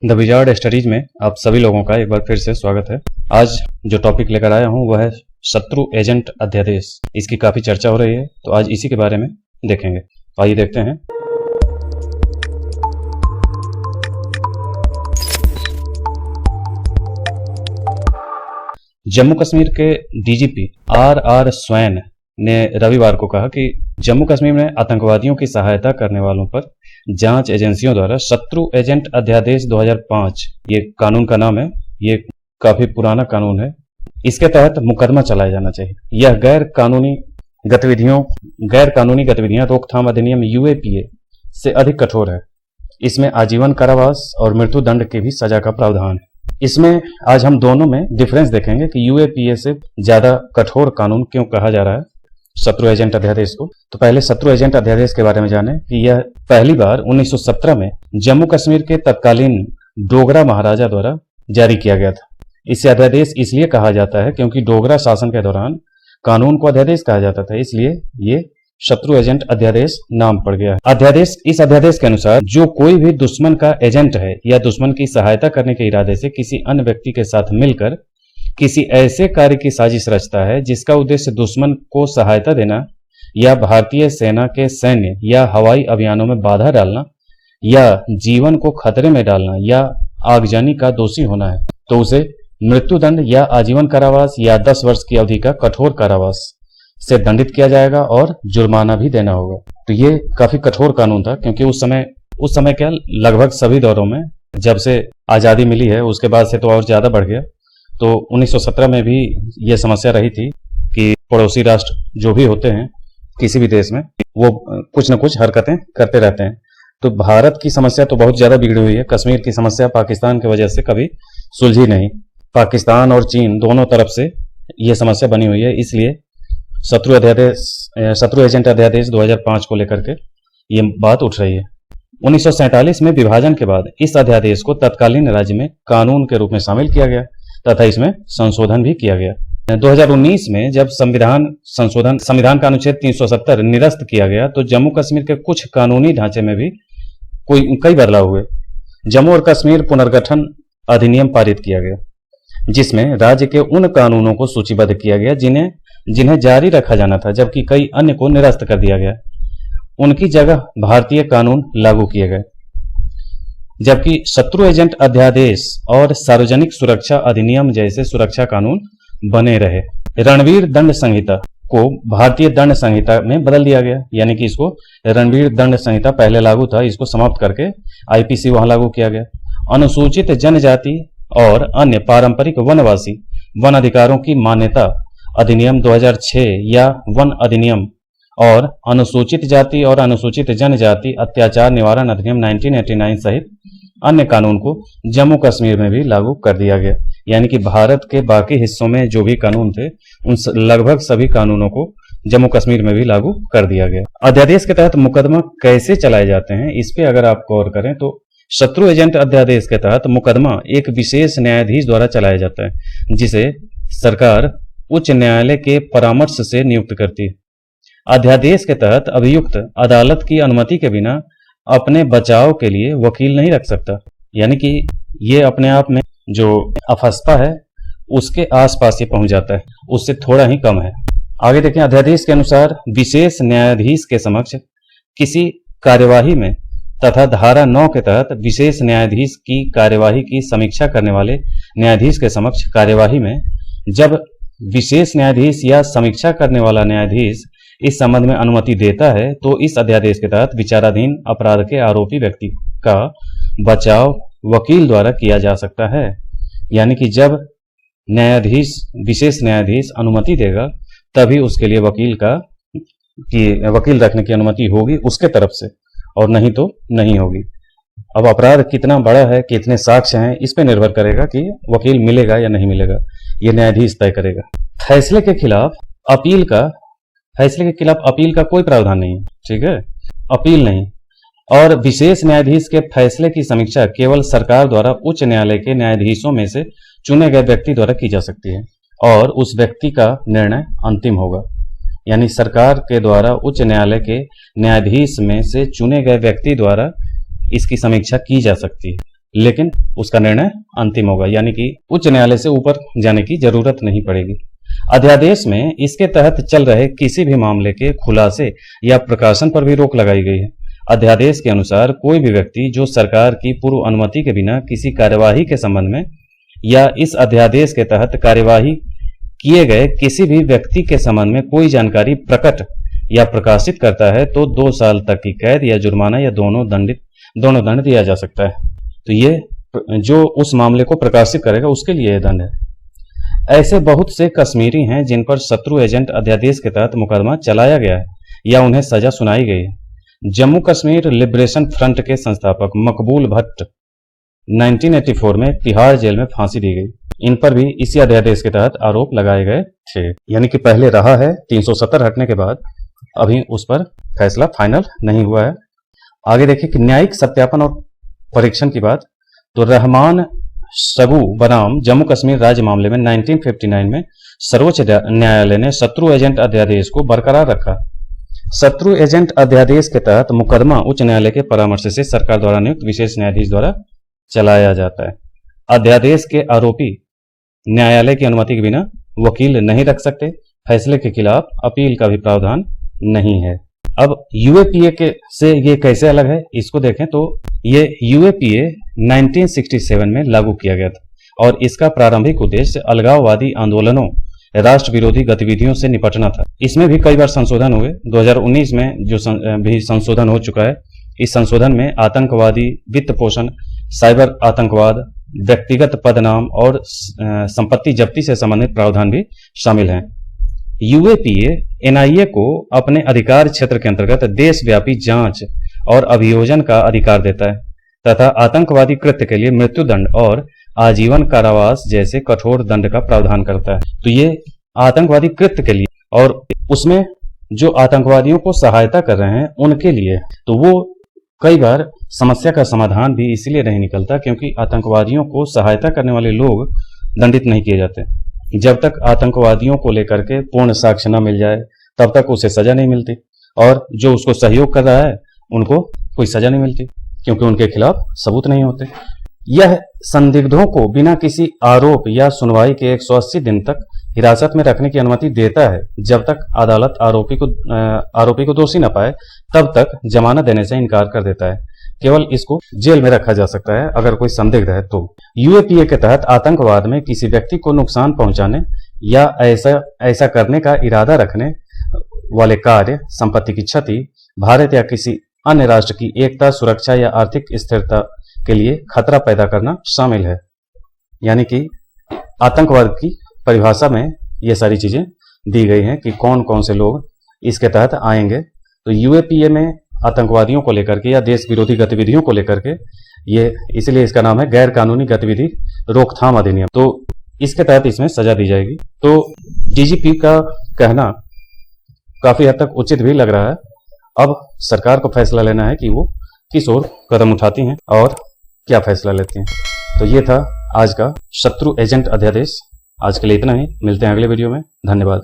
The wizard studies में आप सभी लोगों का एक बार फिर से स्वागत है। आज जो टॉपिक लेकर आया हूं वह है शत्रु एजेंट अध्यादेश। इसकी काफी चर्चा हो रही है, तो आज इसी के बारे में देखेंगे। आइए देखते हैं। जम्मू कश्मीर के डीजीपी आर स्वैन ने रविवार को कहा कि जम्मू कश्मीर में आतंकवादियों की सहायता करने वालों पर जांच एजेंसियों द्वारा शत्रु एजेंट अध्यादेश 2005, ये कानून का नाम है, ये काफी पुराना कानून है, इसके तहत मुकदमा चलाया जाना चाहिए। यह गैर कानूनी गतिविधियां रोकथाम अधिनियम यूएपीए से अधिक कठोर है। इसमें आजीवन कारावास और मृत्यु दंड की भी सजा का प्रावधान है। इसमें आज हम दोनों में डिफरेंस देखेंगे कि यूएपीए से ज्यादा कठोर कानून क्यों कहा जा रहा है शत्रु एजेंट अध्यादेश को। तो पहले शत्रु एजेंट अध्यादेश के बारे में जानें कि यह पहली बार 1917 में जम्मू कश्मीर के तत्कालीन डोगरा महाराजा द्वारा जारी किया गया था। इसे अध्यादेश इसलिए कहा जाता है क्योंकि डोगरा शासन के दौरान कानून को अध्यादेश कहा जाता था, इसलिए ये शत्रु एजेंट अध्यादेश नाम पड़ गया है। इस अध्यादेश के अनुसार जो कोई भी दुश्मन का एजेंट है या दुश्मन की सहायता करने के इरादे से किसी अन्य व्यक्ति के साथ मिलकर किसी ऐसे कार्य की साजिश रचता है जिसका उद्देश्य दुश्मन को सहायता देना या भारतीय सेना के सैन्य या हवाई अभियानों में बाधा डालना या जीवन को खतरे में डालना या आगजनी का दोषी होना है, तो उसे मृत्युदंड या आजीवन कारावास या 10 वर्ष की अवधि का कठोर कारावास से दंडित किया जाएगा और जुर्माना भी देना होगा। तो ये काफी कठोर कानून था क्योंकि उस समय क्या लगभग सभी दौरों में, जब से आजादी मिली है उसके बाद से तो और ज्यादा बढ़ गया। तो 1917 में भी ये समस्या रही थी कि पड़ोसी राष्ट्र जो भी होते हैं किसी भी देश में, वो कुछ न कुछ हरकतें करते रहते हैं। तो भारत की समस्या तो बहुत ज्यादा बिगड़ी हुई है। कश्मीर की समस्या पाकिस्तान की वजह से कभी सुलझी नहीं। पाकिस्तान और चीन दोनों तरफ से ये समस्या बनी हुई है, इसलिए शत्रु एजेंट अध्यादेश 2005 को लेकर के ये बात उठ रही है। 1947 में विभाजन के बाद इस अध्यादेश को तत्कालीन राज्य में कानून के रूप में शामिल किया गया तथा इसमें संशोधन भी किया गया। 2019 में जब संविधान का अनुच्छेद 370 निरस्त किया गया तो जम्मू कश्मीर के कुछ कानूनी ढांचे में भी कई बदलाव हुए। जम्मू और कश्मीर पुनर्गठन अधिनियम पारित किया गया जिसमें राज्य के उन कानूनों को सूचीबद्ध किया गया जिन्हें जारी रखा जाना था, जबकि कई अन्य को निरस्त कर दिया गया। उनकी जगह भारतीय कानून लागू किए गए, जबकि शत्रु एजेंट अध्यादेश और सार्वजनिक सुरक्षा अधिनियम जैसे सुरक्षा कानून बने रहे। रणवीर दंड संहिता को भारतीय दंड संहिता में बदल दिया गया, यानी कि इसको रणवीर दंड संहिता पहले लागू था, इसको समाप्त करके आईपीसी वहां लागू किया गया। अनुसूचित जनजाति और अन्य पारंपरिक वनवासी वन अधिकारों की मान्यता अधिनियम 2006 या वन अधिनियम और अनुसूचित जाति और अनुसूचित जनजाति अत्याचार निवारण अधिनियम 1989 सहित अन्य कानून को जम्मू कश्मीर में भी लागू कर दिया गया। यानी कि भारत के बाकी हिस्सों में जो भी कानून थे उन लगभग सभी कानूनों को जम्मू कश्मीर में भी लागू कर दिया गया। अध्यादेश के तहत मुकदमा कैसे चलाए जाते हैं, इस पे अगर आप गौर करें तो शत्रु एजेंट अध्यादेश के तहत मुकदमा एक विशेष न्यायाधीश द्वारा चलाया जाता है, जिसे सरकार उच्च न्यायालय के परामर्श से नियुक्त करती है। अध्यादेश के तहत अभियुक्त अदालत की अनुमति के बिना अपने बचाव के लिए वकील नहीं रख सकता, यानी कि ये अपने आप में जो अफस्पा है उसके आसपास ये पहुंच जाता है, उससे थोड़ा ही कम है। आगे देखें, अध्यादेश के अनुसार विशेष न्यायाधीश के समक्ष किसी कार्यवाही में तथा धारा 9 के तहत विशेष न्यायाधीश की कार्यवाही की समीक्षा करने वाले न्यायाधीश के समक्ष कार्यवाही में जब विशेष न्यायाधीश या समीक्षा करने वाला न्यायाधीश इस संबंध में अनुमति देता है तो इस अध्यादेश के तहत विचाराधीन अपराध के आरोपी व्यक्ति का बचाव वकील द्वारा किया जा सकता है। यानी कि जब विशेष न्यायाधीश अनुमति देगा तभी उसके लिए वकील रखने की अनुमति होगी उसके तरफ से, और नहीं तो नहीं होगी। अब अपराध कितना बड़ा है, कितने साक्ष्य हैं, इस पे निर्भर करेगा कि वकील मिलेगा या नहीं मिलेगा, ये न्यायाधीश तय करेगा। फैसले के खिलाफ अपील का कोई प्रावधान नहीं, ठीक है, अपील नहीं। और विशेष न्यायाधीश के फैसले की समीक्षा केवल सरकार द्वारा उच्च न्यायालय के न्यायाधीशों में से चुने गए व्यक्ति द्वारा की जा सकती है और उस व्यक्ति का निर्णय अंतिम होगा। यानी सरकार के द्वारा उच्च न्यायालय के न्यायाधीश में से चुने गए व्यक्ति द्वारा इसकी समीक्षा की जा सकती है, लेकिन उसका निर्णय अंतिम होगा, यानी कि उच्च न्यायालय से ऊपर जाने की जरूरत नहीं पड़ेगी। अध्यादेश में इसके तहत चल रहे किसी भी मामले के खुलासे या प्रकाशन पर भी रोक लगाई गई है। अध्यादेश के अनुसार कोई भी व्यक्ति जो सरकार की पूर्व अनुमति के बिना किसी कार्यवाही के संबंध में या इस अध्यादेश के तहत कार्यवाही किए गए किसी भी व्यक्ति के संबंध में कोई जानकारी प्रकट या प्रकाशित करता है तो 2 साल तक की कैद या जुर्माना या दोनों दंड दिया जा सकता है। तो ये जो उस मामले को प्रकाशित करेगा उसके लिए यह दंड है। ऐसे बहुत से कश्मीरी हैं जिन पर शत्रु एजेंट अध्यादेश के तहत मुकदमा चलाया गया है या उन्हें सजा सुनाई गई है। जम्मू कश्मीर लिबरेशन फ्रंट के संस्थापक मकबूल भट्ट 1984 में तिहाड़ जेल में फांसी दी गई। इन पर भी इसी अध्यादेश के तहत आरोप लगाए गए थे, यानी कि पहले रहा है 370 हटने के बाद अभी उस पर फैसला फाइनल नहीं हुआ है। आगे देखिए कि न्यायिक सत्यापन और परीक्षण की बात, तो रहमान सगू बनाम जम्मू कश्मीर राज्य मामले में 1959 में सर्वोच्च न्यायालय ने शत्रु एजेंट अध्यादेश को बरकरार रखा। शत्रु एजेंट अध्यादेश के तहत मुकदमा उच्च न्यायालय के परामर्श से सरकार द्वारा नियुक्त विशेष न्यायाधीश द्वारा चलाया जाता है। अध्यादेश के आरोपी न्यायालय की अनुमति के बिना वकील नहीं रख सकते। फैसले के खिलाफ अपील का भी प्रावधान नहीं है। अब यूएपीए के से ये कैसे अलग है इसको देखें तो ये यूएपीए 1967 में लागू किया गया था और इसका प्रारंभिक उद्देश्य अलगाववादी आंदोलनों, राष्ट्र विरोधी गतिविधियों से निपटना था। इसमें भी कई बार संशोधन हुए। 2019 में जो भी संशोधन हो चुका है, इस संशोधन में आतंकवादी वित्त पोषण, साइबर आतंकवाद, व्यक्तिगत पदनाम और संपत्ति जब्ती से संबंधित प्रावधान भी शामिल हैं। यूएपीए एनआईए को अपने अधिकार क्षेत्र के अंतर्गत देशव्यापी जांच और अभियोजन का अधिकार देता है तथा आतंकवादी कृत्य के लिए मृत्युदंड और आजीवन कारावास जैसे कठोर दंड का प्रावधान करता है। तो ये आतंकवादी कृत्य के लिए और उसमें जो आतंकवादियों को सहायता कर रहे हैं उनके लिए, तो वो कई बार समस्या का समाधान भी इसलिए नहीं निकलता क्योंकि आतंकवादियों को सहायता करने वाले लोग दंडित नहीं किए जाते। जब तक आतंकवादियों को लेकर के पूर्ण साक्ष्य न मिल जाए तब तक उसे सजा नहीं मिलती और जो उसको सहयोग कर रहा है उनको कोई सजा नहीं मिलती क्योंकि उनके खिलाफ सबूत नहीं होते। यह संदिग्धों को बिना किसी आरोप या सुनवाई के 180 दिन तक हिरासत में रखने की अनुमति देता है। जब तक अदालत आरोपी को दोषी न पाए तब तक जमानत देने से इनकार कर देता है। केवल इसको जेल में रखा जा सकता है अगर कोई संदिग्ध है तो। यूएपीए के तहत आतंकवाद में किसी व्यक्ति को नुकसान पहुंचाने या ऐसा करने का इरादा रखने वाले कार्य, संपत्ति की क्षति, भारत या किसी अन्य राष्ट्र की एकता, सुरक्षा या आर्थिक स्थिरता के लिए खतरा पैदा करना शामिल है। यानी कि आतंकवाद की परिभाषा में ये सारी चीजें दी गई हैं कि कौन कौन से लोग इसके तहत आएंगे। तो यूएपीए में आतंकवादियों को लेकर के या देश विरोधी गतिविधियों को लेकर के ये, इसलिए इसका नाम है गैर कानूनी गतिविधि रोकथाम अधिनियम। तो इसके तहत इसमें सजा दी जाएगी। तो डीजीपी का कहना काफी हद तक उचित भी लग रहा है। अब सरकार को फैसला लेना है कि वो किस ओर कदम उठाती हैं और क्या फैसला लेती हैं। तो ये था आज का शत्रु एजेंट अध्यादेश। आज के लिए इतना ही, मिलते हैं अगले वीडियो में। धन्यवाद।